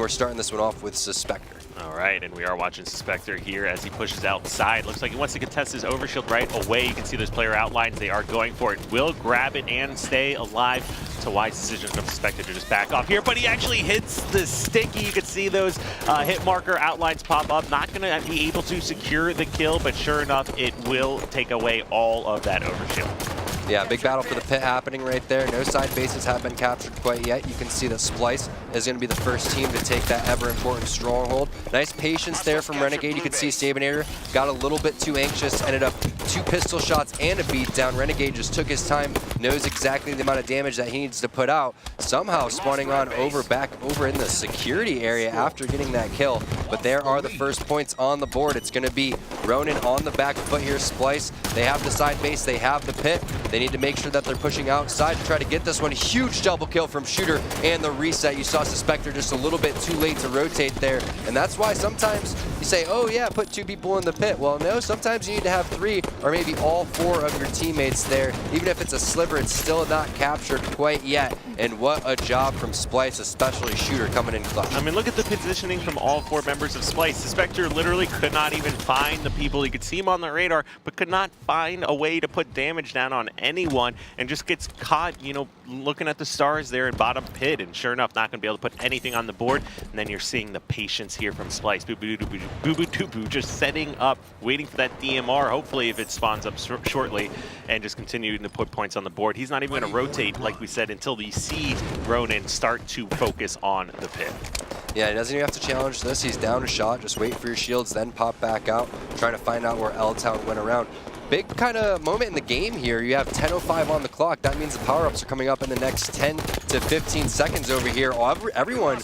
we're starting this one off with Suspector. All right, and we are watching Suspector here as he pushes outside. Looks like he wants to contest his overshield right away. You can see those player outlines. They are going for it. Will grab it and stay alive. It's a wise decision from Suspector to just back off here, but he actually hits the sticky. You can see those hit marker outlines pop up. Not going to be able to secure the kill, but sure enough, it will take away all of that overshield. Yeah, big battle for the pit happening right there. No side bases have been captured quite yet. You can see that Splyce is going to be the first team to take that ever-important stronghold. Nice patience there from Renegade. You can see Sabinator got a little bit too anxious, ended up 2 pistol shots and a beatdown. Renegade just took his time, knows exactly the amount of damage that he needs to put out. Somehow spawning on back over in the security area after getting that kill. But there are the first points on the board. It's going to be Ronin on the back foot here. Splyce, they have the side base, they have the pit. They need to make sure that they're pushing outside to try to get this one. Huge double kill from Shooter and the reset. You saw Suspector just a little bit too late to rotate there. And that's why sometimes you say, oh yeah, put 2 people in the pit. Well, no, sometimes you need to have 3 or maybe all 4 of your teammates there. Even if it's a sliver, it's still not captured quite yet. And what a job from Splyce, especially Shooter coming in clutch. I mean, look at the positioning from all 4 members of Splyce. Suspector literally could not even find the people. He could see him on the radar, but could not find a way to put damage down on anyone, and just gets caught, you know, looking at the stars there in bottom pit, and sure enough, not going to be able to put anything on the board. And then you're seeing the patience here from Splyce. Boo just setting up, waiting for that DMR, hopefully if it spawns up shortly, and just continuing to put points on the board. He's not even going to rotate, like we said, until the see Ronin start to focus on the pit. Yeah, he doesn't even have to challenge this. He's down a shot. Just wait for your shields, then pop back out, trying to find out where L-Town went around. Big kind of moment in the game here. You have 10:05 on the clock. That means the power-ups are coming up in the next 10 to 15 seconds over here. Everyone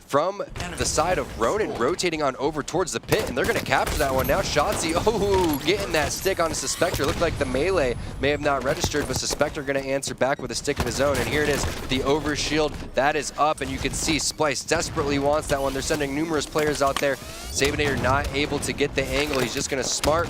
from the side of Ronin rotating on over towards the pit, and they're going to capture that one. Now Shotzi, oh, getting that stick on a Suspector. Looked like the melee may have not registered, but Suspector going to answer back with a stick of his own. And here it is, the overshield. That is up, and you can see Splyce desperately wants that one. They're sending numerous players out there. Sabinator not able to get the angle. He's just going to smart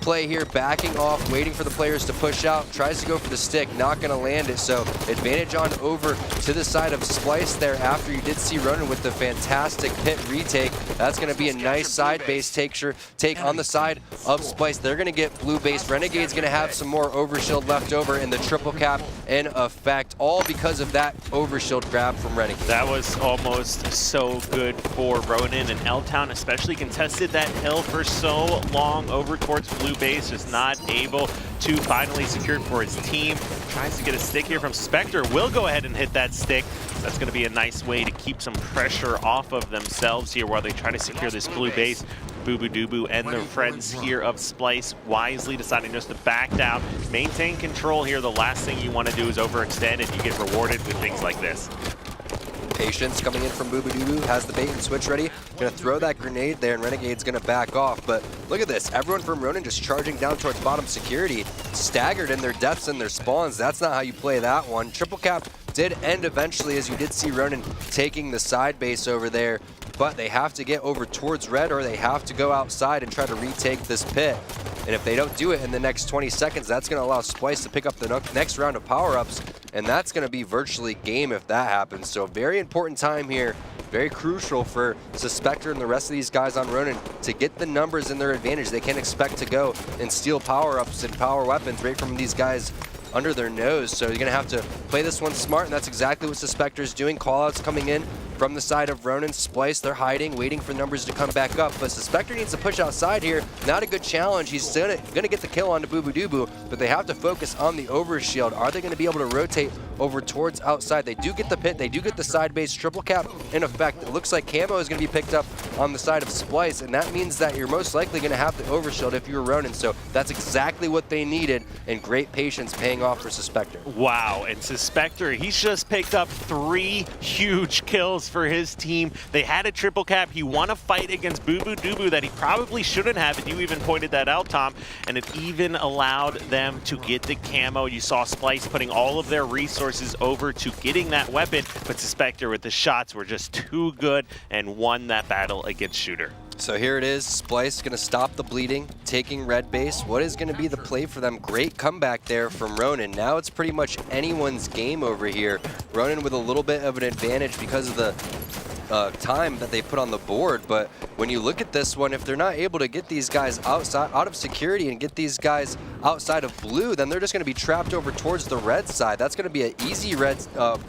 play here, backing off, waiting for the players to push out, tries to go for the stick, not going to land it. So advantage on over to the side of Splyce there after you did see Ronin with the fantastic pit retake. That's going to be a nice side base take on the side of Splyce. They're going to get blue base. Renegade's going to have some more overshield left over, and the triple cap in effect, all because of that overshield grab from Renegade. That was almost so good for Ronin, and L-Town especially contested that hill for so long over towards blue base, just not able to finally secure it for his team. Tries to get a stick here from Spectre. Will go ahead and hit that stick. That's going to be a nice way to keep some pressure off of themselves here while they try to secure this blue base. Boo and their friends here of Splyce wisely deciding just to back down, maintain control here. The last thing you want to do is overextend, and you get rewarded with things like this. Patience coming in from Boo has the bait and switch ready. Gonna throw that grenade there, and Renegade's gonna back off. But look at this, everyone from Ronin just charging down towards bottom security, staggered in their deaths and their spawns. That's not how you play that one. Triple cap did end eventually, as you did see Ronin taking the side base over there. But they have to get over towards red, or they have to go outside and try to retake this pit. And if they don't do it in the next 20 seconds, that's going to allow Splyce to pick up the next round of power-ups, and that's going to be virtually game if that happens. So very important time here, very crucial for Suspector and the rest of these guys on Ronin to get the numbers in their advantage. They can't expect to go and steal power-ups and power weapons right from these guys under their nose. So you're going to have to play this one smart, and that's exactly what Suspector is doing. Callouts coming in from the side of Ronin. Splyce, they're hiding, waiting for numbers to come back up. But Suspector needs to push outside here. Not a good challenge. He's gonna get the kill onto Boo, but they have to focus on the overshield. Are they going to be able to rotate over towards outside? They do get the pit. They do get the side base. Triple cap in effect. It looks like camo is going to be picked up on the side of Splyce, and that means that you're most likely going to have the overshield if you're Ronin. So that's exactly what they needed, and great patience paying off for Suspector. Wow, and Suspector, he's just picked up 3 huge kills for his team. They had a triple cap. He won a fight against Boo that he probably shouldn't have, and you even pointed that out, Tom, and it even allowed them to get the camo. You saw Splyce putting all of their resources over to getting that weapon, but Suspector with the shots were just too good and won that battle against Shooter. So here it is, Splyce gonna stop the bleeding, taking red base. What is gonna be the play for them? Great comeback there from Ronin. Now it's pretty much anyone's game over here. Ronin with a little bit of an advantage because of the time that they put on the board, but when you look at this one, if they're not able to get these guys out of security and get these guys outside of blue, then they're just going to be trapped over towards the red side. That's going to be an easy red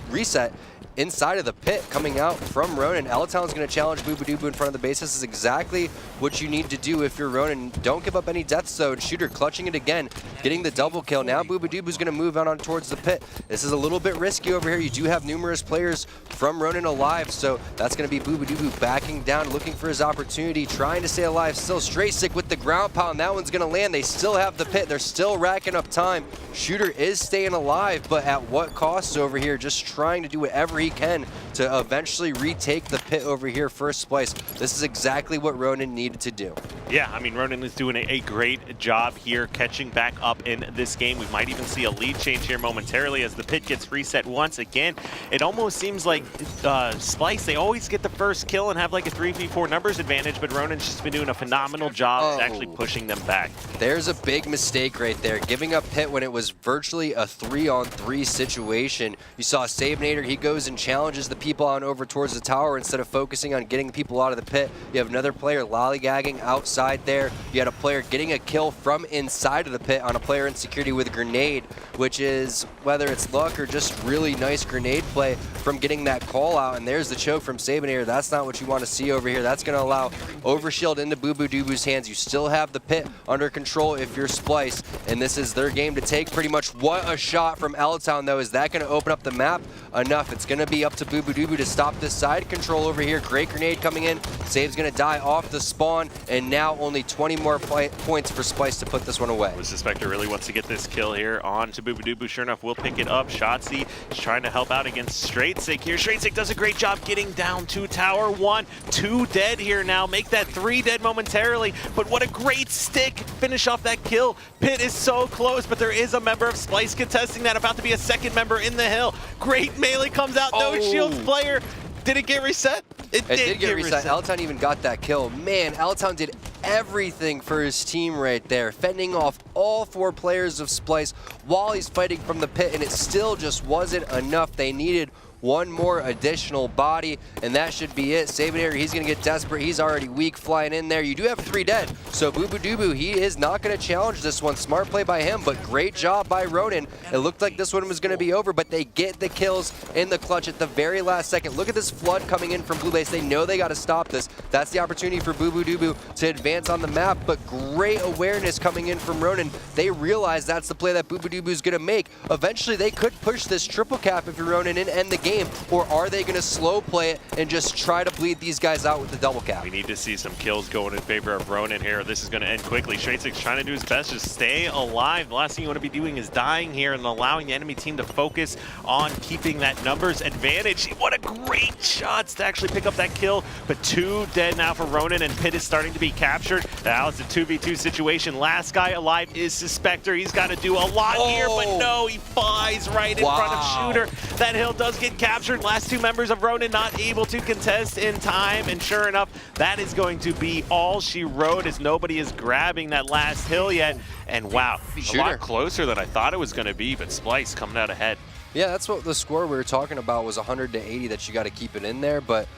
reset inside of the pit coming out from Ronin. L-Town's going to challenge Boobadooboo in front of the base. This is exactly what you need to do if you're Ronin. Don't give up any death zone. Shooter clutching it again, getting the double kill. Now Boobadooboo's going to move out on towards the pit. This is a little bit risky over here. You do have numerous players from Ronin alive, so that's going to be Boobadooboo backing down, looking for his opportunity, trying to stay alive. Still straight stick with the ground pound. That one's going to land. They still have the pit. They're still racking up time. Shooter is staying alive, but at what cost over here? Just trying to do whatever he can to eventually retake the pit over here for Splyce. This is exactly what Ronin needed to do. Yeah, I mean, Ronin is doing a great job here catching back up in this game. We might even see a lead change here momentarily as the pit gets reset once again. It almost seems like Splyce, they always get the first kill and have like a 3v4 numbers advantage, but Ronin's just been doing a phenomenal job at actually pushing them back. There's a big mistake right there, giving up pit when it was virtually a 3-on-3 situation. You saw Savenator, he goes and challenges the people on over towards the tower instead of focusing on getting people out of the pit. You have another player lollygagging outside there. You had a player getting a kill from inside of the pit on a player in security with a grenade, which is, whether it's luck or just really nice grenade play from getting that call out. And there's the choke from Savenator. That's not what you want to see over here. That's going to allow Overshield into Boobadooboo's hands. You still have the pit under control if you're Splyce, and this is their game to take pretty much. What a shot from L-Town, though. Is that going to open up the map enough? It's going to be up to Boobadooboo to stop this side control over here. Great grenade coming in. Save's going to die off the spawn, and now only 20 more points for Splyce to put this one away. The Suspector really wants to get this kill here on to Boobadooboo. Sure enough, we'll pick it up. Shotzzy is trying to help out against Straight Stick here. Straight Stick does a great job getting down to tower 1. 2 dead here now. Make that 3 dead momentarily, but what a great stick. Finish off that kill. Pit is so close, but there is a member of Splyce contesting that. About to be a second member in the hill. Great melee comes out. No shields player. Did it get reset? It did get reset. L-Town even got that kill. Man, L-Town did everything for his team right there, fending off all 4 players of Splyce while he's fighting from the pit, and it still just wasn't enough. They needed one more additional body, and that should be it. Savenator, he's going to get desperate. He's already weak flying in there. You do have 3 dead, so Boobadooboo, he is not going to challenge this one. Smart play by him, but great job by Ronin. It looked like this one was going to be over, but they get the kills in the clutch at the very last second. Look at this flood coming in from Blue Base. They know they got to stop this. That's the opportunity for Boobadooboo to advance on the map, but great awareness coming in from Ronin. They realize that's the play that Boobadooboo is going to make. Eventually, they could push this triple cap if you're Ronin and end the game. Or are they going to slow play it and just try to bleed these guys out with the double cap? We need to see some kills going in favor of Ronin here. This is going to end quickly. Straight Stick's trying to do his best to stay alive. The last thing you want to be doing is dying here and allowing the enemy team to focus on keeping that numbers advantage. What a great shot to actually pick up that kill, but 2 dead now for Ronin, and Pit is starting to be captured. Now it's a 2v2 situation. Last guy alive is Suspector. He's got to do a lot here, but no, he flies right in front of Shooter. That hill does get captured. Last 2 members of Ronin not able to contest in time, and sure enough, that is going to be all she wrote, as nobody is grabbing that last hill yet. And wow, a lot closer than I thought it was going to be, but Splyce coming out ahead. Yeah, that's what the score we were talking about was 100 to 80, that you got to keep it in there, but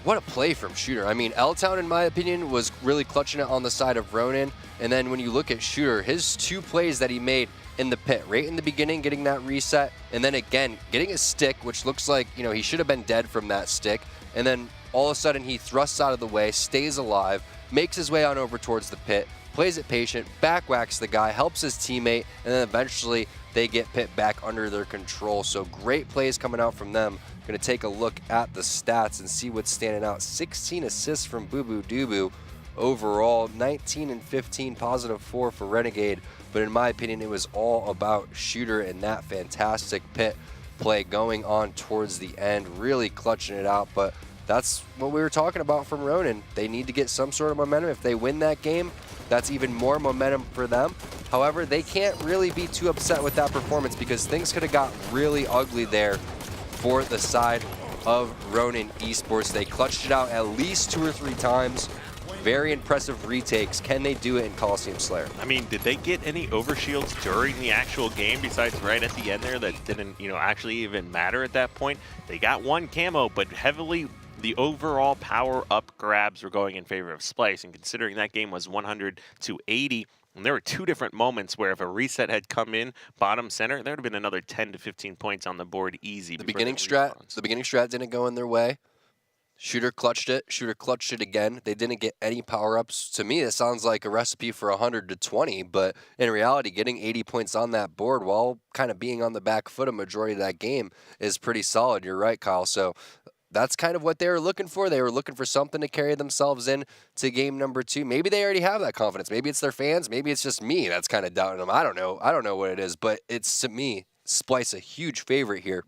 what a play from Shooter. I mean, L-Town, in my opinion, was really clutching it on the side of Ronin, and then when you look at Shooter, his 2 plays that he made in the pit, right in the beginning, getting that reset, and then again, getting a stick, which looks like, you know, he should have been dead from that stick, and then all of a sudden he thrusts out of the way, stays alive, makes his way on over towards the pit, plays it patient, backwhacks the guy, helps his teammate, and then eventually they get Pit back under their control. So great plays coming out from them. Going to take a look at the stats and see what's standing out. 16 assists from Boobadooboo overall, 19 and 15, +4 for Renegade. But in my opinion, it was all about Shooter and that fantastic Pit play going on towards the end, really clutching it out. But that's what we were talking about from Ronin. They need to get some sort of momentum. If they win that game, that's even more momentum for them. However, they can't really be too upset with that performance because things could have got really ugly there for the side of Ronin eSports. They clutched it out at least 2 or 3 times. Very impressive retakes. Can they do it in Coliseum Slayer? I mean, did they get any overshields during the actual game besides right at the end there that didn't, actually even matter at that point? They got 1 camo, but heavily the overall power-up grabs were going in favor of Splyce, and considering that game was 100-80, and there were two different moments where if a reset had come in bottom center, there would have been another 10 to 15 points on the board easy. The beginning strat didn't go in their way. Shooter clutched it. Shooter clutched it again. They didn't get any power-ups. To me, it sounds like a recipe for 100-20, but in reality, getting 80 points on that board while kind of being on the back foot a majority of that game is pretty solid. You're right, Kyle. So that's kind of what they were looking for. They were looking for something to carry themselves in to game number 2. Maybe they already have that confidence. Maybe it's their fans. Maybe it's just me that's kind of doubting them. I don't know. I don't know what it is, but it's, to me, Splyce a huge favorite here.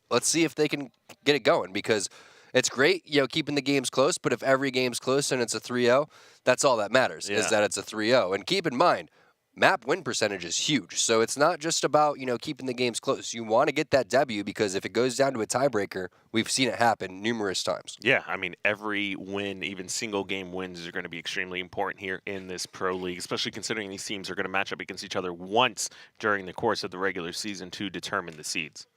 Let's see if they can get it going, because it's great, keeping the games close, but if every game's close and it's a 3-0, that's all that matters, is that it's a 3-0. And keep in mind, map win percentage is huge. So it's not just about, keeping the games close. You want to get that W, because if it goes down to a tiebreaker, we've seen it happen numerous times. Yeah, I mean, every win, even single game wins, are going to be extremely important here in this pro league, especially considering these teams are going to match up against each other once during the course of the regular season to determine the seeds.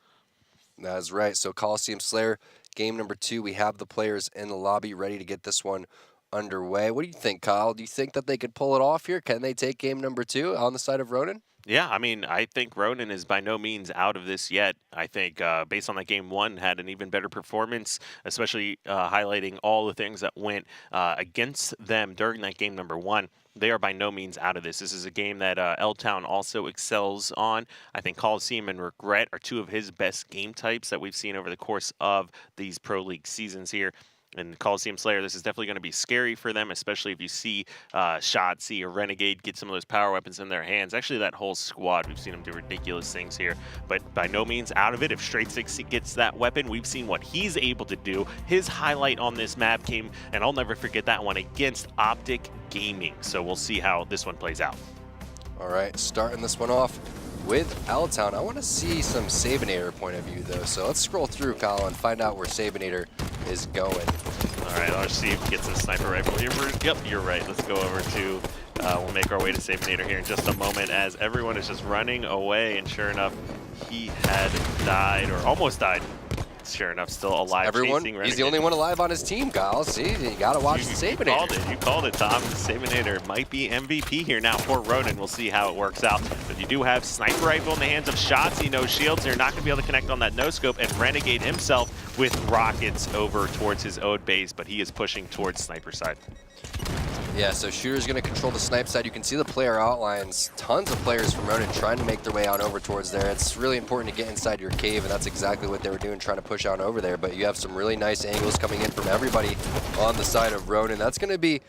That's right. So Coliseum Slayer, game number 2, we have the players in the lobby ready to get this one underway. What do you think, Kyle? Do you think that they could pull it off here? Can they take game number 2 on the side of Ronin? Yeah, I mean, I think Ronin is by no means out of this yet. I think based on that game 1, had an even better performance, especially highlighting all the things that went against them during that game number 1. They are by no means out of this. This is a game that L-Town also excels on. I think Coliseum and Regret are 2 of his best game types that we've seen over the course of these Pro League seasons here. And Coliseum Slayer, this is definitely going to be scary for them, especially if you see Shotzi or Renegade get some of those power weapons in their hands. Actually, that whole squad, we've seen them do ridiculous things here, but by no means out of it. If Straight Six gets that weapon, we've seen what he's able to do. His highlight on this map came, and I'll never forget that one, against Optic Gaming. So we'll see how this one plays out. All right, starting this one off with L-Town. I want to see some Sabinator point of view, though. So let's scroll through, Kyle, and find out where Sabinator is going. All right, let's see if he gets a sniper rifle here. Yep, you're right. Let's go over to, we'll make our way to Sabinator here in just a moment, as everyone is just running away. And sure enough, he had died, or almost died. Sure enough, still alive. Everyone, he's the only one alive on his team, Kyle. See, you gotta watch the Sabinator. You called it, Tom. Sabinator might be MVP here now for Ronin. We'll see how it works out. But you do have sniper rifle in the hands of Shotzi, no shields. They're not gonna be able to connect on that no scope, and Renegade himself with rockets over towards his Ode base, but he is pushing towards sniper side. Yeah, so Shooter's going to control the snipe side. You can see the player outlines. Tons of players from Ronin trying to make their way out over towards there. It's really important to get inside your cave, and that's exactly what they were doing, trying to push out over there. But you have some really nice angles coming in from everybody on the side of Ronin. That's going to be,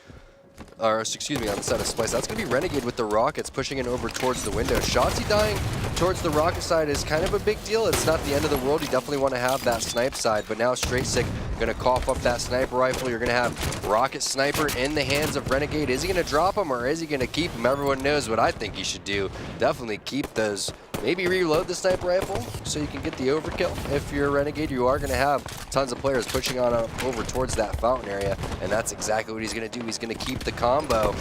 or excuse me, on the side of Splyce. That's going to be Renegade with the rockets pushing in over towards the window. Shotzi dying towards the rocket side is kind of a big deal. It's not the end of the world. You definitely want to have that snipe side, but now Straight Sick going to cough up that sniper rifle. You're going to have Rocket Sniper in the hands of Renegade. Is he going to drop him, or is he going to keep him? Everyone knows what I think he should do. Definitely keep those. Maybe reload the sniper rifle so you can get the overkill. If you're a Renegade, you are going to have tons of players pushing on over towards that fountain area, and that's exactly what he's going to do. He's going to keep the combo.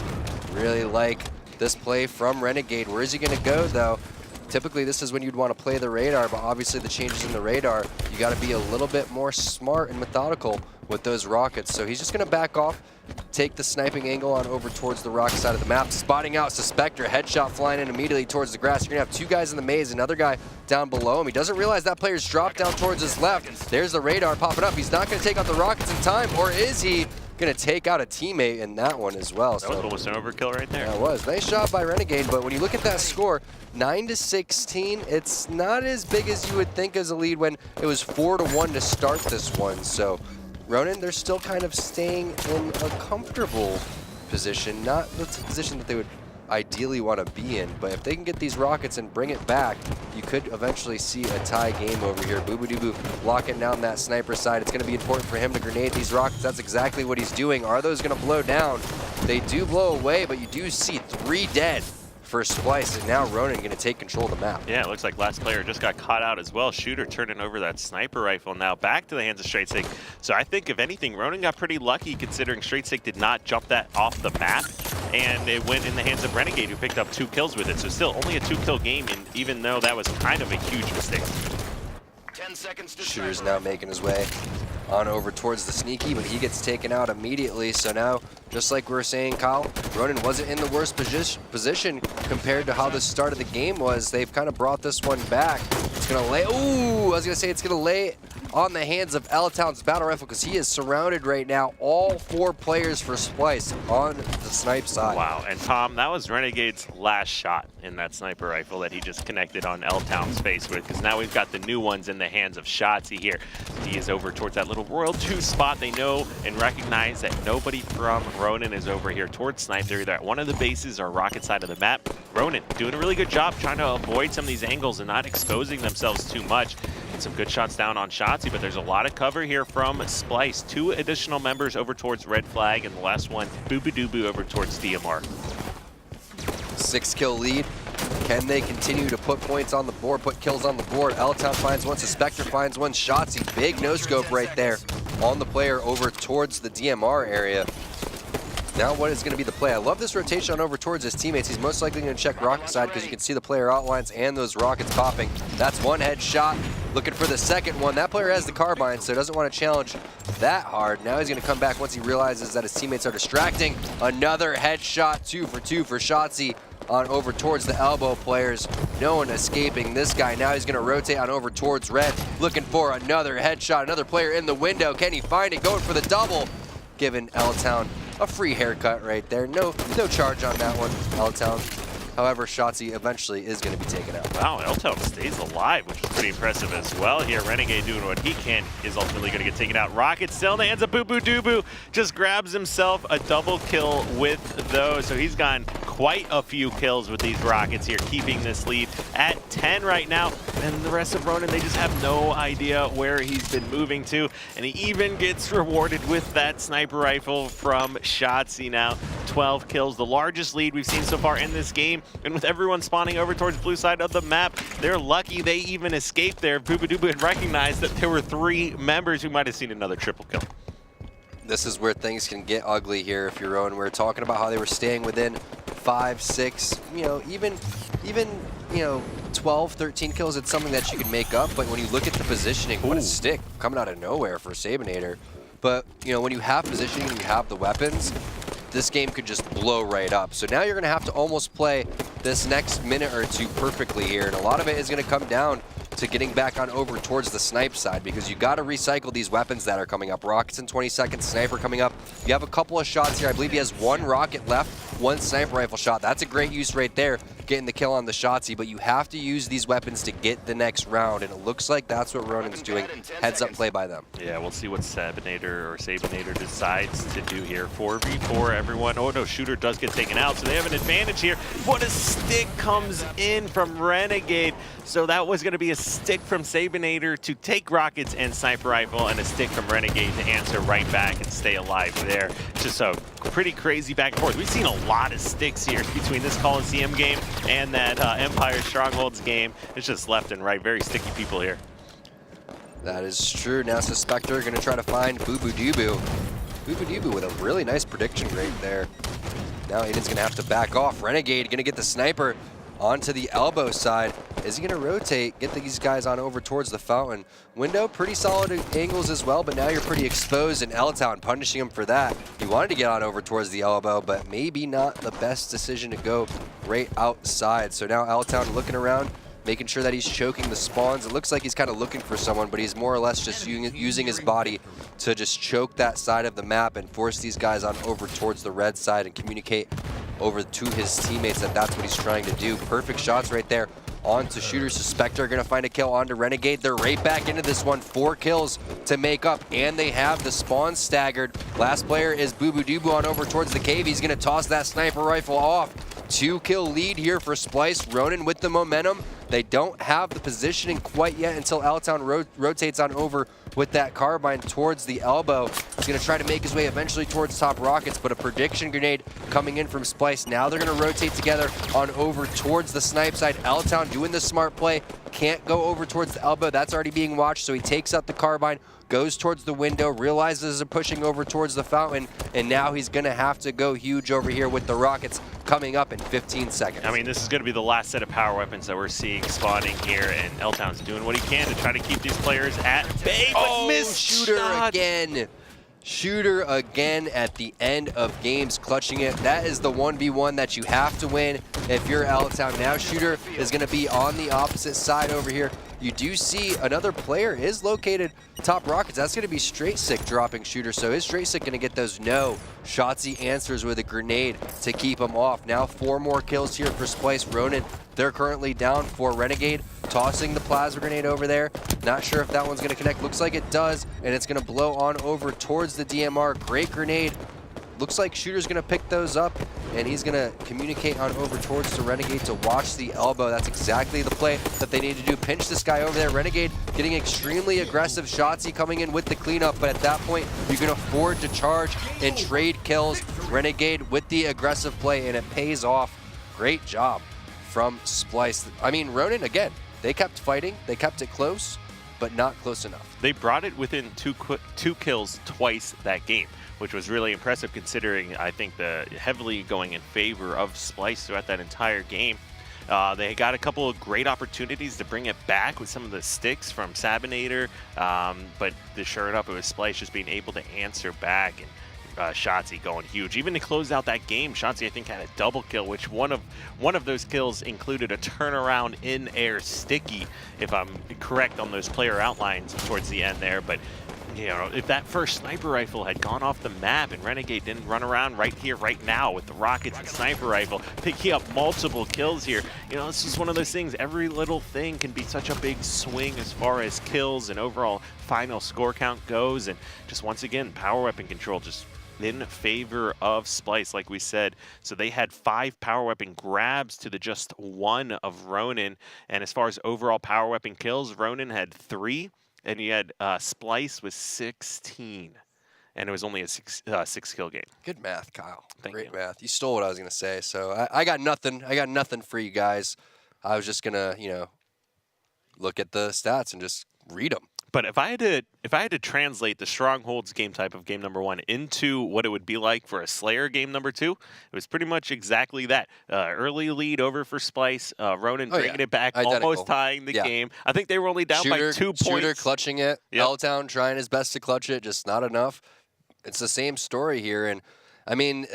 Really like this play from Renegade. Where is he going to go, though? Typically, this is when you'd want to play the radar, but obviously the changes in the radar, you got to be a little bit more smart and methodical with those rockets. So he's just going to back off, take the sniping angle on over towards the rock side of the map, spotting out Suspector, headshot flying in immediately towards the grass. You're going to have 2 guys in the maze, another guy down below him. He doesn't realize that player's dropped down towards his left. There's the radar popping up. He's not going to take out the rockets in time, or is he going to take out a teammate in that one as well? That was almost an overkill right there. That was. Nice shot by Renegade, but when you look at that score, 9-16, it's not as big as you would think as a lead when it was 4-1 to start this one. So Ronin, they're still kind of staying in a comfortable position, not the position that they would ideally want to be in, but if they can get these rockets and bring it back, you could eventually see a tie game over here. Boo locking down that sniper side. It's going to be important for him to grenade these rockets. That's exactly what he's doing. Are those going to blow down? They do blow away, but you do see 3 dead for Splyce, and now Ronin going to take control of the map. Yeah, it looks like last player just got caught out as well. Shooter turning over that sniper rifle now back to the hands of Straight Sick. So I think, if anything, Ronin got pretty lucky considering Straight Sick did not jump that off the map, and it went in the hands of Renegade, who picked up 2 kills with it. So still only a 2-kill game, and even though that was kind of a huge mistake. 10 seconds to Shooter's now making his way on over towards the sneaky, but he gets taken out immediately. So now, just like we were saying, Kyle, Ronin wasn't in the worst position compared to how the start of the game was. They've kind of brought this one back. It's gonna lay, ooh, I was gonna say it's gonna lay on the hands of L-Town's battle rifle because he is surrounded right now. All 4 players for Splyce on the snipe side. Wow, and Tom, that was Renegade's last shot in that sniper rifle that he just connected on L-Town's face with, because now we've got the new ones in the hands of Shotzzy here. He is over towards that little Royal 2 spot. They know and recognize that nobody from Ronin is over here towards snipe. They're either at one of the bases or rocket side of the map. Ronin doing a really good job trying to avoid some of these angles and not exposing themselves too much. And some good shots down on Shotzzy, but there's a lot of cover here from Splyce. 2 additional members over towards Red Flag, and the last one, Boo over towards DMR. 6-kill lead. Can they continue to put points on the board, put kills on the board? L-Town finds one, Suspector finds one, Shotzzy, big no-scope right there on the player over towards the DMR area. Now what is going to be the play? I love this rotation on over towards his teammates. He's most likely going to check rocket side because you can see the player outlines and those rockets popping. That's one headshot. Looking for the second one. That player has the carbine, so doesn't want to challenge that hard. Now he's going to come back once he realizes that his teammates are distracting. Another headshot, 2 for 2 for Shotzzy on over towards the elbow players. No one escaping this guy. Now he's going to rotate on over towards red. Looking for another headshot. Another player in the window. Can he find it? Going for the double. Giving L-Town a free haircut right there. No charge on that one, L-Town. However, Shotzzy eventually is going to be taken out. Wow, L-Town stays alive, which is pretty impressive as well here. Renegade doing what he can is ultimately going to get taken out. Rocket still in the hands of Boo just grabs himself a double kill with those. So he's gotten quite a few kills with these rockets here, keeping this lead at 10 right now. And the rest of Ronin, they just have no idea where he's been moving to. And he even gets rewarded with that sniper rifle from Shotzzy now. 12 kills, the largest lead we've seen so far in this game. And with everyone spawning over towards blue side of the map, they're lucky they even escaped there. Boo and recognized that there were 3 members who might have seen another triple kill. This is where things can get ugly here if you're Ronin. We're talking about how they were staying within 5, 6, even 12, 13 kills. It's something that you can make up, but when you look at the positioning, what a stick coming out of nowhere for Sabinator. But, when you have positioning and you have the weapons, this game could just blow right up. So now you're going to have to almost play this next minute or 2 perfectly here, and a lot of it is going to come down to getting back on over towards the snipe side, because you got to recycle these weapons that are coming up. Rockets in 20 seconds, sniper coming up. You have a couple of shots here. I believe he has 1 rocket left, 1 sniper rifle shot. That's a great use right there, getting the kill on the Shotzzy, but you have to use these weapons to get the next round, and it looks like that's what Ronin's doing. Heads up play by them. Yeah, we'll see what Sabinator decides to do here. 4v4, everyone. Oh no, Shooter does get taken out, so they have an advantage here. What a stick comes in from Renegade. So that was going to be a stick from Sabinator to take rockets and sniper rifle, and a stick from Renegade to answer right back and stay alive there. Just a pretty crazy back and forth. We've seen a lot of sticks here between this Coliseum game and that Empire Strongholds game. It's just left and right. Very sticky people here. That is true. Now Suspector going to try to find Boo with a really nice prediction rate there. Now Aiden's going to have to back off. Renegade going to get the sniper onto the elbow side. Is he going to rotate, get these guys on over towards the fountain? Window, pretty solid angles as well, but now you're pretty exposed, and L-Town punishing him for that. He wanted to get on over towards the elbow, but maybe not the best decision to go right outside. So now L-Town looking around, making sure that he's choking the spawns. It looks like he's kind of looking for someone, but he's more or less just using his body to just choke that side of the map and force these guys on over towards the red side and communicate over to his teammates that that's what he's trying to do. Perfect shots right there onto Shooter. Suspector going to find a kill onto Renegade. They're right back into this one. 4 kills to make up, and they have the spawn staggered. Last player is Boo on over towards the cave. He's going to toss that sniper rifle off. 2-kill lead here for Splyce. Ronin with the momentum. They don't have the positioning quite yet until L-Town rotates on over with that carbine towards the elbow. He's going to try to make his way eventually towards top rockets, but a prediction grenade coming in from Splyce. Now they're going to rotate together on over towards the snipe side. L-Town doing the smart play. Can't go over towards the elbow. That's already being watched, so he takes out the carbine, goes towards the window, realizes they're pushing over towards the fountain, and now he's going to have to go huge over here with the rockets. coming up in 15 seconds. I mean, this is going to be the last set of power weapons that we're seeing spawning here, and L-Town's doing what he can to try to keep these players at bay, but missed Shooter shot. again. Shooter again at the end of games, clutching it. That is the 1v1 that you have to win if you're L-Town. Now Shooter is going to be on the opposite side over here. You do see another player is located top rockets. That's going to be Straight Sick dropping Shooter. So is Straight Sick going to get those? No. Shotzzy answers with a grenade to keep him off. Now 4 more kills here for Splyce. Ronin, they're currently down for Renegade, tossing the plasma grenade over there. Not sure if that one's going to connect. Looks like it does, and it's going to blow on over towards the DMR. Great grenade. Looks like Shooter's going to pick those up, and he's going to communicate on over towards the Renegade to watch the elbow. That's exactly the play that they need to do. Pinch this guy over there. Renegade getting extremely aggressive. Shotzzy coming in with the cleanup, but at that point, you can afford to charge and trade kills. Renegade with the aggressive play, and it pays off. Great job from Splyce. I mean, Ronin, again, they kept fighting. They kept it close, but not close enough. They brought it within two kills twice that game, which was really impressive considering, I think, the heavily going in favor of Splyce throughout that entire game. They got a couple of great opportunities to bring it back with some of the sticks from Sabinator, but sure enough, it was Splyce just being able to answer back, and Shotzzy going huge. Even to close out that game, Shotzzy, I think, had a double kill, which one of those kills included a turnaround in-air sticky, if I'm correct on those player outlines towards the end there. But you know, if that first sniper rifle had gone off the map and Renegade didn't run around right here, right now with the rockets and sniper rifle, picking up multiple kills here, you know, this is one of those things. Every little thing can be such a big swing as far as kills and overall final score count goes. And just once again, power weapon control just in favor of Splyce, like we said. So they had 5 power weapon grabs to the just 1 of Ronin. And as far as overall power weapon kills, Ronin had 3. And you had Splyce with 16, and it was only a 6 kill game. Good math, Kyle. Great math. You stole what I was gonna say. So I got nothing. I got nothing for you guys. I was just gonna, you know, look at the stats and just read them. But if I had to translate the Strongholds game type of game number 1 into what it would be like for a Slayer game number 2, it was pretty much exactly that. Early lead over for Splyce, Ronin bringing it back, Identical. almost tying the game. I think they were only down by 2 points. Shooter clutching it. L-Town trying his best to clutch it, just not enough. It's the same story here, and I mean,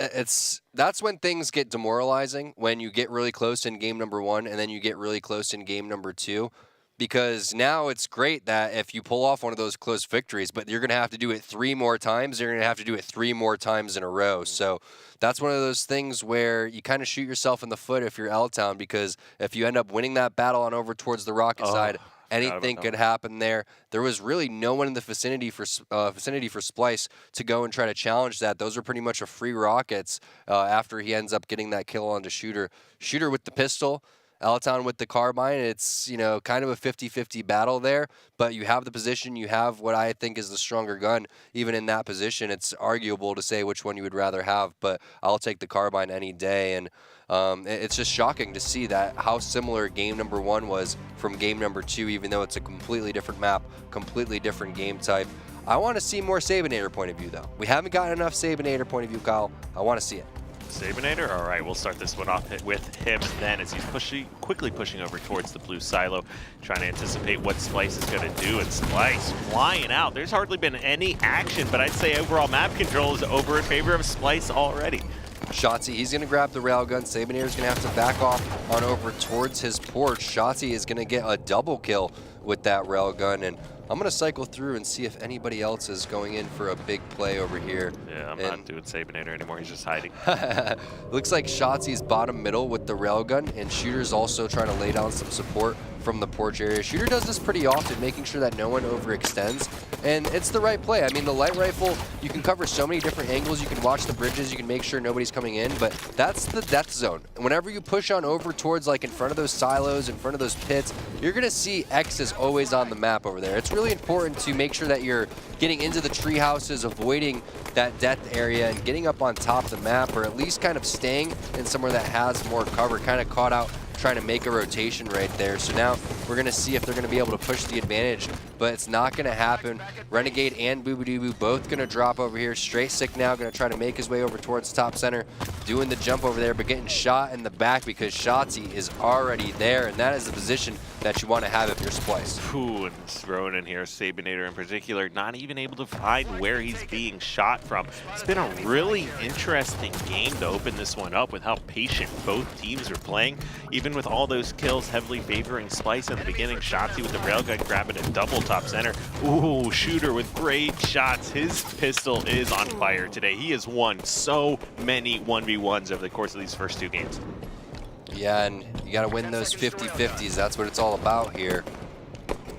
that's when things get demoralizing, when you get really close in game number 1 and then you get really close in game number 2. Because now it's great that if you pull off one of those close victories, but you're going to have to do it 3 more times, you're going to have to do it 3 more times in a row. So that's one of those things where you kind of shoot yourself in the foot if you're L-Town, because if you end up winning that battle on over towards the Rocket side, anything could happen there. There was really no one in the vicinity for Splyce to go and try to challenge that. Those are pretty much a free rockets after he ends up getting that kill onto Shooter. Shooter with the pistol, L-Town with the carbine. It's, you know, kind of a 50-50 battle there, but you have the position. You have what I think is the stronger gun. Even in that position, it's arguable to say which one you would rather have, but I'll take the carbine any day. And it's just shocking to see that how similar game number 1 was from game number 2, even though it's a completely different map, completely different game type. I want to see more Sabinator point of view, though. We haven't gotten enough Sabinator point of view, Kyle. I want to see it. Sabinator? All right, we'll start this one off with him then, as he's quickly pushing over towards the blue silo, trying to anticipate what Splyce is going to do. And Splyce flying out. There's hardly been any action, but I'd say overall map control is over in favor of Splyce already. Shotzzy, he's going to grab the railgun. Sabinator's going to have to back off on over towards his porch. Shotzzy is going to get a double kill with that railgun, and I'm going to cycle through and see if anybody else is going in for a big play over here. Yeah, I'm not doing Sabinator anymore. He's just hiding. Looks like Shotzi's bottom middle with the railgun, and Shooter's also trying to lay down some support from the porch area. Shooter does this pretty often, making sure that no one overextends, and it's the right play. I mean, the light rifle, you can cover so many different angles. You can watch the bridges. You can make sure nobody's coming in, but that's the death zone. Whenever you push on over towards, like, in front of those silos, in front of those pits, you're going to see X is always on the map over there. It's really important to make sure that you're getting into the tree houses, avoiding that death area, and getting up on top of the map, or at least kind of staying in somewhere that has more cover. Kind of caught out trying to make a rotation right there. So now we're going to see if they're going to be able to push the advantage but it's not going to happen. Renegade and Boobadooboo both going to drop over here. Straight Sick now going to try to make his way over towards top center, doing the jump over there, but getting shot in the back because Shotzi is already there, and that is the position that you want to have if you're Splyce. Ooh, and Ronin here, Sabinator in particular, not even able to find where he's being shot from. It's been a really interesting game to open this one up with how patient both teams are playing. Even with all those kills heavily favoring Splyce in the beginning, Shotzi with the railgun grabbing a double top center. Ooh, Shooter with great shots. His pistol is on fire today. He has won so many 1v1s over the course of these first 2 games. Yeah, and you got to win those 50-50s. That's what it's all about here.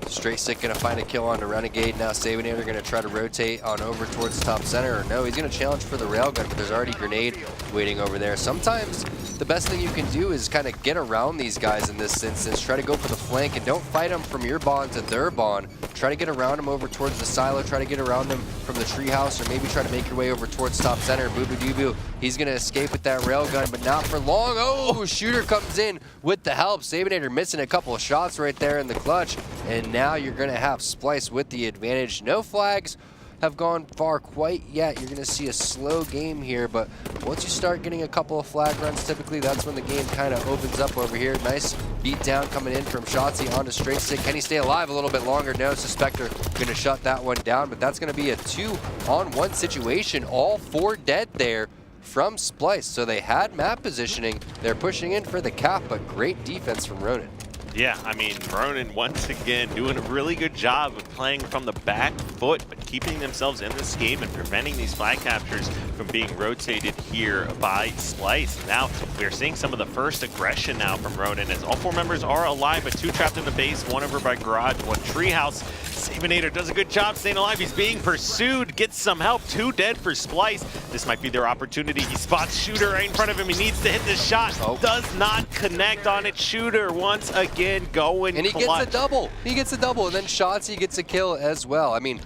Straight Sick going to find a kill on the Renegade. Now Sabinator going to try to rotate on over towards top center. Or no, he's going to challenge for the railgun, but there's already Grenade waiting over there. Sometimes the best thing you can do is kind of get around these guys in this instance. Try to go for the flank and don't fight them from your bond to their bond. Try to get around them over towards the silo. Try to get around them from the treehouse, or maybe try to make your way over towards top center. Boobadooboo, he's going to escape with that railgun, but not for long. Oh, Shooter comes in with the help. Sabinator missing a couple of shots right there in the clutch, and now you're going to have Splyce with the advantage. No flags have gone far quite yet. You're going to see a slow game here, but once you start getting a couple of flag runs, typically that's when the game kind of opens up over here. Nice beat down coming in from Shotzi onto Straight Sick. Can he stay alive a little bit longer? No, Suspector going to shut that one down, but that's going to be a 2-on-1 situation. All 4 dead there from Splyce. So they had map positioning. They're pushing in for the cap, but great defense from Ronin. Yeah, I mean, Ronin once again doing a really good job of playing from the back foot, but keeping themselves in this game and preventing these flag captures from being rotated here by Splyce. Now, we are seeing some of the first aggression now from Ronin as all 4 members are alive, but 2 trapped in the base, 1 over by Garage, 1 treehouse. Sabinator does a good job staying alive. He's being pursued, gets some help. 2 dead for Splyce. This might be their opportunity. He spots Shooter right in front of him. He needs to hit the shot. Does not connect on it. Shooter once again going and he clutch. gets a double. He gets a double, and then Shotzi gets a kill as well. I mean,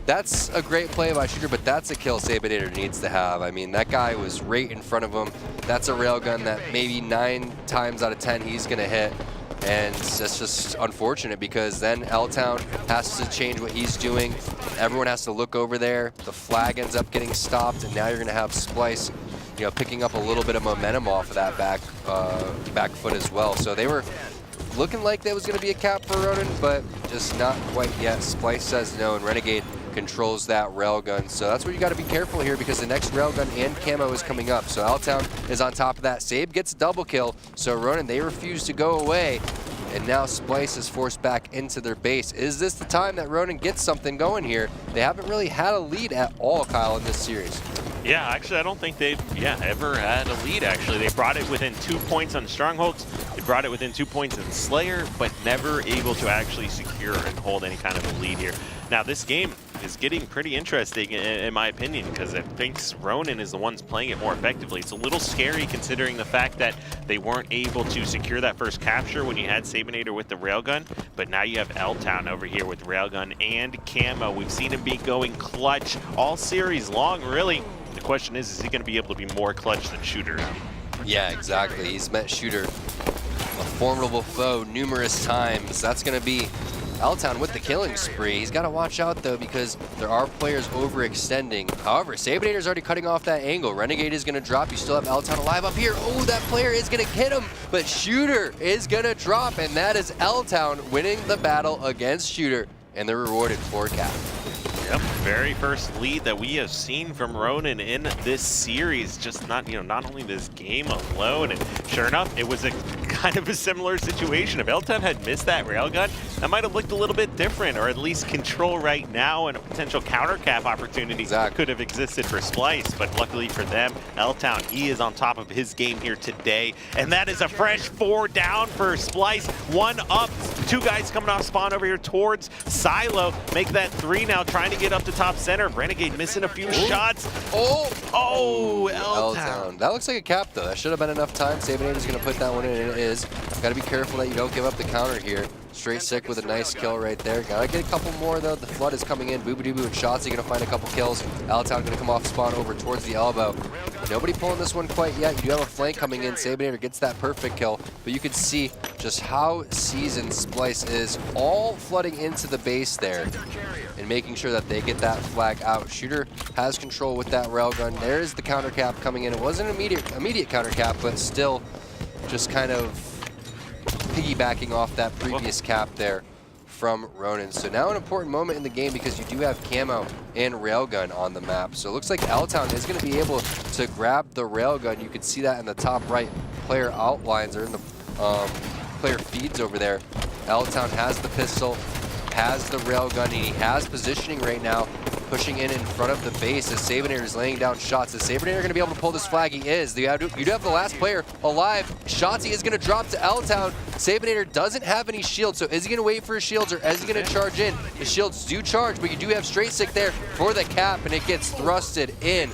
that's a great play by Shooter, but that's a kill Sabinator needs to have. I mean, that guy was right in front of him. That's a railgun that maybe 9 times out of 10 he's going to hit. And that's just unfortunate because then L-Town has to change what he's doing. Everyone has to look over there. The flag ends up getting stopped, and now you're going to have Splyce, you know, picking up a little bit of momentum off of that back foot as well. So they were looking like there was going to be a cap for Ronin, but just not quite yet. Splyce says no, and Renegade controls that railgun. So that's where you got to be careful here because the next railgun and camo is coming up. So L-Town is on top of that. Sabe gets double kill. So Ronin, they refuse to go away. And now Splyce is forced back into their base. Is this the time that Ronin gets something going here? They haven't really had a lead at all, Kyle, in this series. Yeah, actually, I don't think they've ever had a lead, actually. They brought it within 2 points on Strongholds. They brought it within 2 points in Slayer, but never able to actually secure and hold any kind of a lead here. Now, this game is getting pretty interesting, in my opinion, because I think Ronin is the ones playing it more effectively. It's a little scary considering the fact that they weren't able to secure that first capture when you had Sabinator with the railgun, but now you have L-Town over here with railgun and camo. We've seen him be going clutch all series long, really. The question is he going to be able to be more clutch than Shooter? Yeah, exactly. He's met Shooter, a formidable foe, numerous times. That's going to be L-Town with the killing spree. He's got to watch out, though, because there are players overextending. However, Sabinator's already cutting off that angle. Renegade is going to drop. You still have L-Town alive up here. Oh, that player is going to hit him, but Shooter is going to drop, and that is L-Town winning the battle against Shooter, and they're rewarded for cap. Yep, very first lead that we have seen from Ronin in this series, just not only this game alone. And sure enough, it was a kind of a similar situation. If L-Town had missed that railgun, that might have looked a little bit different, or at least control right now and a potential counter cap opportunity could have existed for Splyce. But luckily for them, L-Town, he is on top of his game here today. And that is a fresh 4 down for Splyce. 1 up, 2 guys coming off spawn over here towards Silo. Make that 3 now, trying to get up to top center. Renegade missing a few shots. Oh, L-Town. That looks like a cap, though. That should have been enough time. Sabinator's going to put that one in, and it is. Got to be careful that you don't give up the counter here. Straight Sick with a nice kill right there. Gotta get a couple more, though. The flood is coming in. Boobadooboo and Shotzi going to find a couple kills. L-Town going to come off spawn over towards the elbow. Nobody pulling this one quite yet. You do have a flank coming in. Sabinator gets that perfect kill, but you can see just how seasoned Splyce is, all flooding into the base there and making sure that they get that flag out. Shooter has control with that railgun. There's the counter cap coming in. It wasn't an immediate counter cap, but still just kind of piggybacking off that previous cap there from Ronin. So now an important moment in the game because you do have camo and railgun on the map. So it looks like L-Town is going to be able to grab the railgun. You can see that in the top right player outlines or in the player feeds over there. L-Town has the pistol, has the railgun, and he has positioning right now, pushing in front of the base as Sabinator is laying down shots. Is Sabinator going to be able to pull this flag? He is. You do have the last player alive. Shotzzy is going to drop to L-Town. Sabinator doesn't have any shields, so is he going to wait for his shields or is he going to charge in? The shields do charge, but you do have Straight Stick there for the cap, and it gets thrusted in.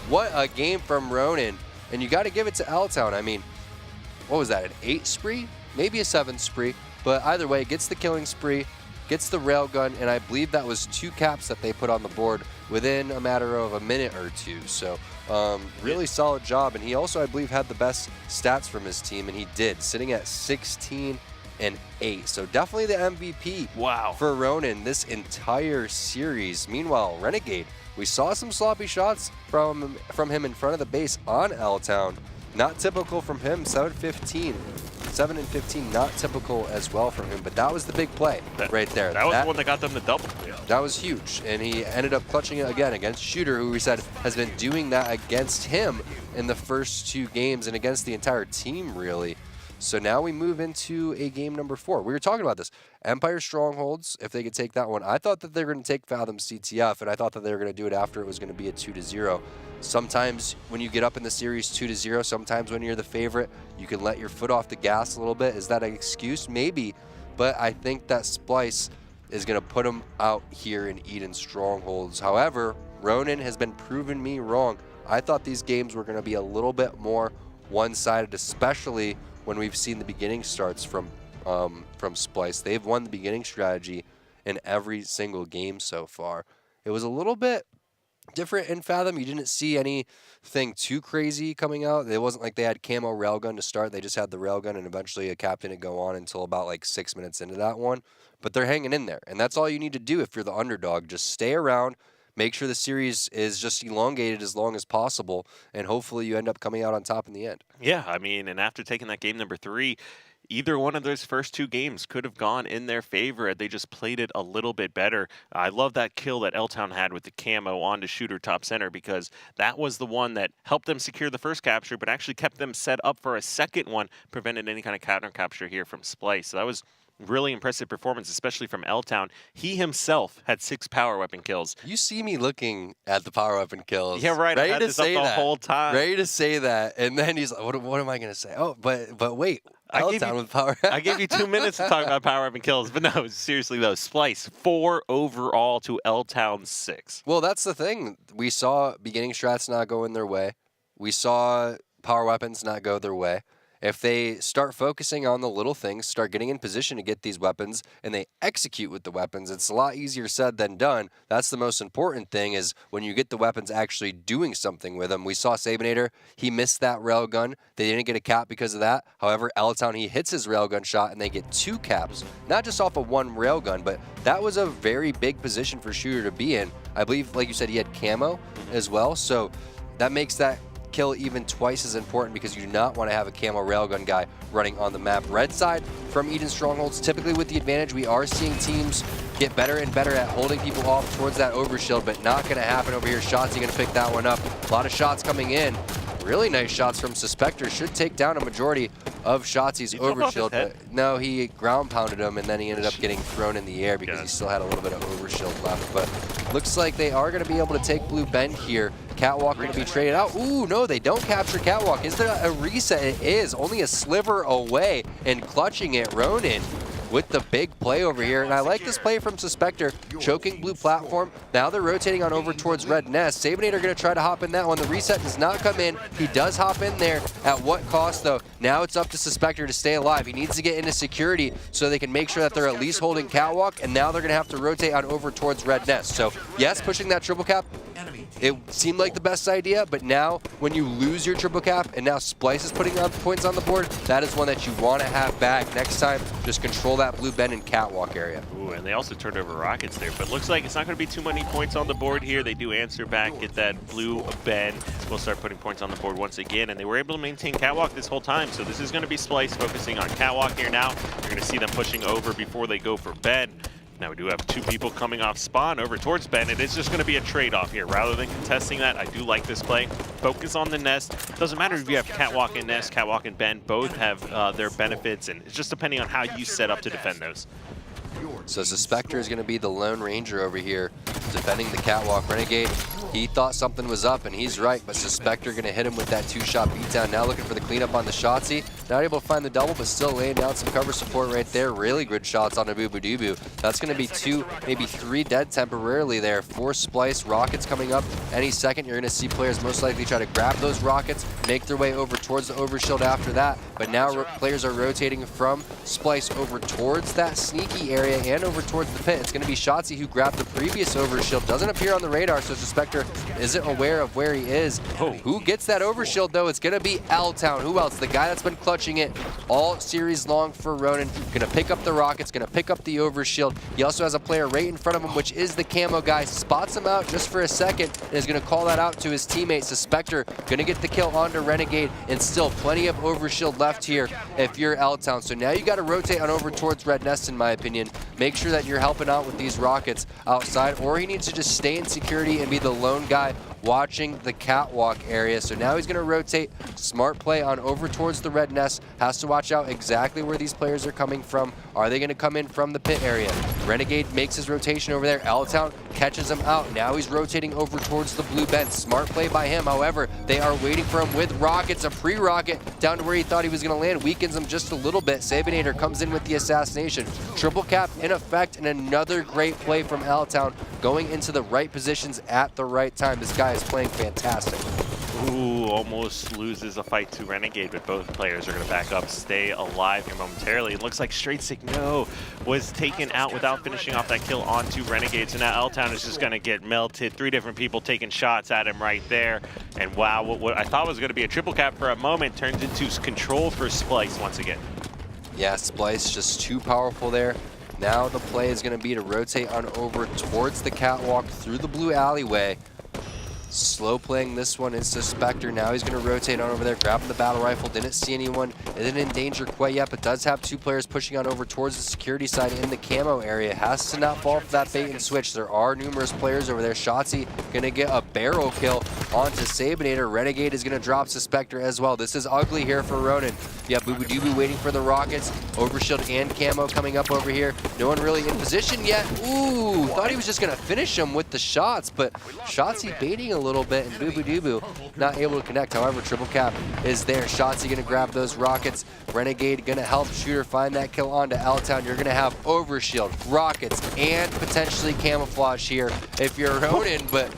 What a game from Ronin. And you got to give it to L-Town. I mean, what was that, an 8 spree? Maybe a 7 spree, but either way, gets the killing spree, gets the railgun, and I believe that was 2 caps that they put on the board within a matter of a minute or two. So really solid job. And he also, I believe, had the best stats from his team, and he did, sitting at 16 and 8. So definitely the MVP for Ronin this entire series. Meanwhile, Renegade, we saw some sloppy shots from him in front of the base on L-Town. Not typical from him, 7 and 15, not typical as well from him, but that was the big play right there. That was the one that got them the double. That was huge, and he ended up clutching it again against Shooter, who we said has been doing that against him in the first 2 games and against the entire team, really. So now we move into a game number 4. We were talking about this. Empire Strongholds, if they could take that one. I thought that they were going to take Fathom CTF, and I thought that they were going to do it after it was going to be a 2-0. Sometimes when you get up in the series 2-0, sometimes when you're the favorite, you can let your foot off the gas a little bit. Is that an excuse? Maybe. But I think that Splyce is going to put them out here in Eden Strongholds. However, Ronin has been proving me wrong. I thought these games were going to be a little bit more one-sided, especially when we've seen the beginning starts from Splyce. They've won the beginning strategy in every single game so far. It was a little bit different in Fathom. You didn't see anything too crazy coming out. It wasn't like they had camo railgun to start. They just had the railgun, and eventually a cap didn't go on until about like 6 minutes into that one. But they're hanging in there, and that's all you need to do if you're the underdog. Just stay around, make sure the series is just elongated as long as possible, and hopefully you end up coming out on top in the end. Yeah, I mean, and after taking that game number 3, either one of those first 2 games could have gone in their favor. They just played it a little bit better. I love that kill that L-Town had with the camo onto Shooter top center, because that was the one that helped them secure the first capture, but actually kept them set up for a second one, prevented any kind of counter capture here from Splyce. So that was really impressive performance, especially from L-Town. He himself had 6 power weapon kills. You see me looking at the power weapon kills. Yeah, right. Ready I had to this say up the that whole time. Ready to say that, and then he's like, "What am I going to say?" Oh, but wait, L-Town with power. I gave you 2 minutes to talk about power weapon kills, but no, seriously though, Splyce 4 overall to L-Town 6. Well, that's the thing. We saw beginning strats not go in their way. We saw power weapons not go their way. If they start focusing on the little things, start getting in position to get these weapons, and they execute with the weapons, it's a lot easier said than done. That's the most important thing, is when you get the weapons actually doing something with them. We saw Sabinator, he missed that railgun. They didn't get a cap because of that. However, L-Town, he hits his railgun shot, and they get 2 caps. Not just off of 1 railgun, but that was a very big position for Shooter to be in. I believe, like you said, he had camo as well, so that makes that kill even twice as important, because you do not want to have a camo railgun guy running on the map. Red side from Eden Strongholds, typically with the advantage, we are seeing teams get better and better at holding people off towards that overshield, but not going to happen over here. Shotzzy going to pick that one up. A lot of shots coming in. Really nice shots from Suspector. Should take down a majority of Shotzzy's overshield, but no, he ground pounded him, and then he ended up getting thrown in the air because he still had a little bit of overshield left. But looks like they are going to be able to take Blue Bend here. Catwalk going to be traded out. Ooh, no, they don't capture Catwalk. Is there a reset? It is. Only a sliver away, and clutching it, Ronin. with the big play over here. And I like this play from Suspector, choking blue platform. Now they're rotating on over towards red nest. Sabinator going to try to hop in that one. The reset does not come in. He does hop in there. At what cost, though? Now it's up to Suspector to stay alive. He needs to get into security so they can make sure that they're at least holding catwalk, and now they're going to have to rotate on over towards red nest. So yes, pushing that triple cap, it seemed like the best idea, but now when you lose your triple cap and now Splyce is putting on points on the board, that is one that you want to have back next time. Just control that blue bend and catwalk area. Ooh, and they also turned over rockets there, but looks like it's not going to be too many points on the board here. They do answer back, get that blue bend. We'll start putting points on the board once again, and they were able to maintain catwalk this whole time, so this is going to be Splyce focusing on catwalk here now. You're going to see them pushing over before they go for bend. Now we do have two people coming off spawn over towards Ben. It is just going to be a trade-off here. Rather than contesting that, I do like this play. Focus on the nest. Doesn't matter if you have catwalk and nest, catwalk and Ben. Both have their benefits, and it's just depending on how you set up to defend those. So Suspector is going to be the Lone Ranger over here, defending the catwalk. Renegade, he thought something was up, and he's right, but Suspector going to hit him with that two-shot beatdown. Now looking for the cleanup on the Shotzzy. Not able to find the double, but still laying down some cover support right there. Really good shots on a Boo-Boo-Doo-Boo. That's going to be 2, maybe 3 dead temporarily there for Splyce. Rockets coming up any second. You're going to see players most likely try to grab those rockets, make their way over towards the overshield after that. But now players are rotating from Splyce over towards that sneaky area and over towards the pit. It's going to be Shotzzy who grabbed the previous overshield. Doesn't appear on the radar, so Suspector isn't aware of where he is. Oh. Who gets that overshield, though? It's going to be L-Town. Who else? The guy that's been clutching it all series long for Ronin. Going to pick up the rockets, going to pick up the overshield. He also has a player right in front of him, which is the camo guy. Spots him out just for a second and is going to call that out to his teammate. Suspector going to get the kill onto Renegade, and still plenty of overshield left here if you're L-Town. So now you got to rotate on over towards Red Nest, in my opinion. Make sure that you're helping out with these rockets outside, or he needs to just stay in security and be the lone guy watching the catwalk area. So now he's going to rotate. Smart play on over towards the red nest. Has to watch out exactly where these players are coming from. Are they going to come in from the pit area? Renegade makes his rotation over there. L-Town catches him out. Now he's rotating over towards the blue bend. Smart play by him. However, they are waiting for him with rockets. A pre-rocket down to where he thought he was going to land. Weakens him just a little bit. Sabinator comes in with the assassination. Triple cap in effect, and another great play from L-Town, going into the right positions at the right time. This guy is playing fantastic. Ooh, almost loses a fight to Renegade, but both players are going to back up, stay alive here momentarily. It looks like Straight Sick No was taken out without finishing off that kill onto Renegade. So now L-Town is just going to get melted. 3 different people taking shots at him right there. And wow, what I thought was going to be a triple cap for a moment turns into control for Splyce once again. Yeah, Splyce just too powerful there. Now the play is going to be to rotate on over towards the catwalk through the blue alleyway. Slow playing this one is Suspector. Now he's going to rotate on over there, grabbing the battle rifle. Didn't see anyone. Isn't in danger quite yet, but does have 2 players pushing on over towards the security side in the camo area. Has to not fall for that bait and switch. There are numerous players over there. Shotzzy going to get a barrel kill onto Sabinator. Renegade is going to drop Suspector as well. This is ugly here for Ronin. Yeah, Boo-Boo-Doo-Boo waiting for the rockets. Overshield and camo coming up over here. No one really in position yet. Ooh, thought he was just going to finish him with the shots, but Shotzzy baiting a little bit, and Boo-Boo-Doo-Boo not able to connect. However, triple cap is there. Shotzzy going to grab those rockets. Renegade going to help Shooter find that kill onto L-Town. You're going to have overshield, rockets, and potentially camouflage here if you're Ronin, but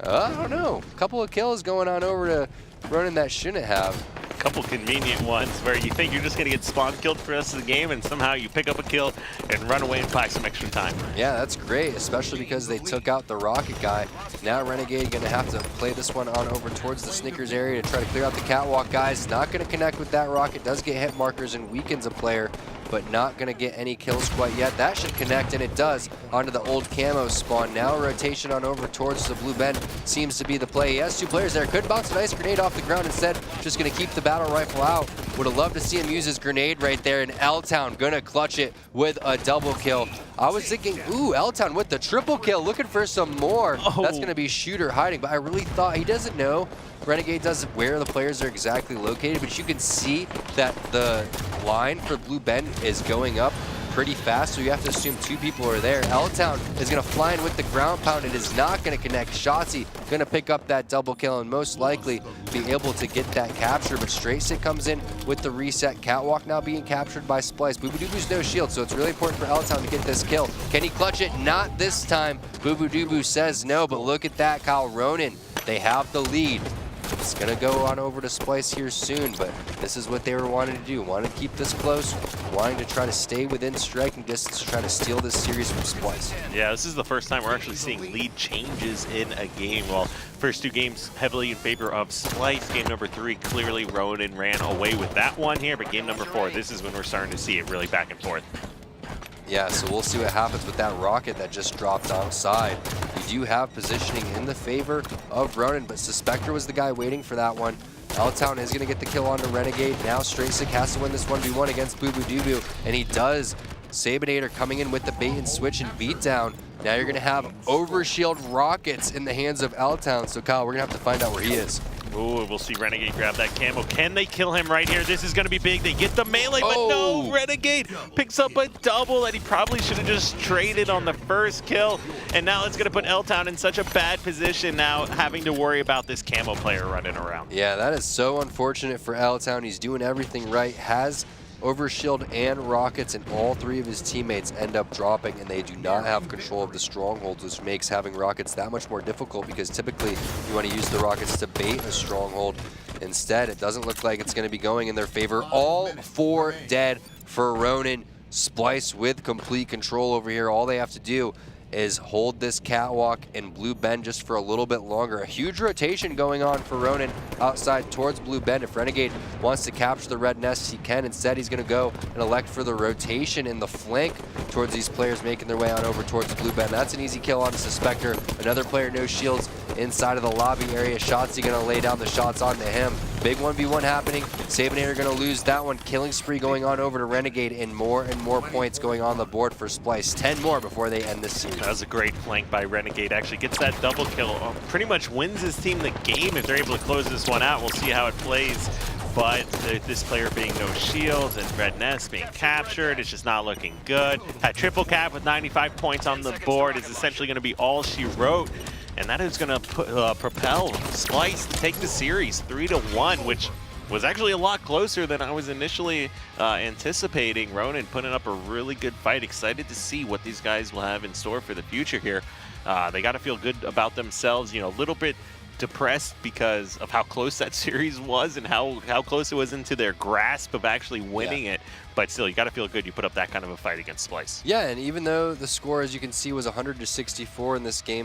I don't know. A couple of kills going on over to Ronin that shouldn't have. Couple convenient ones where you think you're just going to get spawn killed for the rest of the game, and somehow you pick up a kill and run away and buy some extra time. Yeah, that's great, especially because they took out the rocket guy. Now Renegade going to have to play this one on over towards the Snickers area to try to clear out the catwalk guys. Not going to connect with that rocket. Does get hit markers and weakens a player, but not going to get any kills quite yet. That should connect, and it does, onto the old camo spawn. Now rotation on over towards the blue bend seems to be the play. He has 2 players there. Could bounce a nice grenade off the ground instead. Just going to keep the battle rifle out. Would have loved to see him use his grenade right there, and L-Town going to clutch it with a double kill. I was thinking, ooh, L-Town with the triple kill, looking for some more. Oh. That's going to be Shooter hiding, but I really thought he doesn't know. Renegade doesn't where the players are exactly located, but you can see that the line for Blue Bend is going up pretty fast, so you have to assume 2 people are there. L-Town is going to fly in with the ground pound. It is not going to connect. Shotzi going to pick up that double kill and most likely be able to get that capture, but Straight Stick comes in with the reset. Catwalk now being captured by Splyce. Boobadooboo's no shield, so it's really important for L-Town to get this kill. Can he clutch it? Not this time. Boobadooboo says no, but look at that, Kyle. Ronin, they have the lead. It's going to go on over to Splyce here soon, but this is what they were wanting to do. Wanted to keep this close, wanting to try to stay within striking distance to try to steal this series from Splyce. Yeah, this is the first time we're actually seeing lead changes in a game. Well, first 2 games heavily in favor of Splyce. Game number 3, clearly Ronin ran away with that one here, but game number 4, this is when we're starting to see it really back and forth. Yeah, so we'll see what happens with that rocket that just dropped outside. We do have positioning in the favor of Ronin, but Suspector was the guy waiting for that one. L-Town is going to get the kill onto Renegade. Now Straight Stick has to win this 1v1 against Boobadooboo, and he does. Sabinator coming in with the bait and switch and beatdown. Now you're going to have overshield rockets in the hands of L-Town. So Kyle, we're going to have to find out where he is. Ooh, we'll see Renegade grab that camo. Can they kill him right here? This is going to be big. They get the melee, but no, Renegade picks up a double that he probably should have just traded on the first kill. And now it's going to put L-Town in such a bad position now, having to worry about this camo player running around. Yeah, that is so unfortunate for L-Town. He's doing everything right, has overshield and rockets, and all 3 of his teammates end up dropping, and they do not have control of the strongholds, which makes having rockets that much more difficult because typically you want to use the rockets to bait a stronghold. Instead, it doesn't look like it's going to be going in their favor. All 4 dead for Ronin. Splyce with complete control over here. All they have to do is hold this catwalk and Blue Bend just for a little bit longer. A huge rotation going on for Ronin outside towards Blue Bend. If Renegade wants to capture the red nest, he can. Instead, he's going to go and elect for the rotation in the flank towards these players making their way on over towards Blue Bend. That's an easy kill on Suspector. Another player, no shields, inside of the lobby area. Shotzi going to lay down the shots onto him. Big 1v1 happening. Sabinator going to lose that one. Killing spree going on over to Renegade, and more points going on the board for Splyce. 10 more before they end this series. That was a great flank by Renegade. Actually gets that double kill. Pretty much wins his team the game if they're able to close this one out. We'll see how it plays. But this player being no shields and Red Nest being captured, it's just not looking good. That triple cap with 95 points on the board is essentially going to be all she wrote. And that is going to propel Splyce to take the series 3-1, which was actually a lot closer than I was initially anticipating. Ronin putting up a really good fight. Excited to see what these guys will have in store for the future here. They got to feel good about themselves, you know, a little bit depressed because of how close that series was and how close it was into their grasp of actually winning it. But still, you got to feel good you put up that kind of a fight against Splyce. Yeah, and even though the score, as you can see, was 100-64 in this game,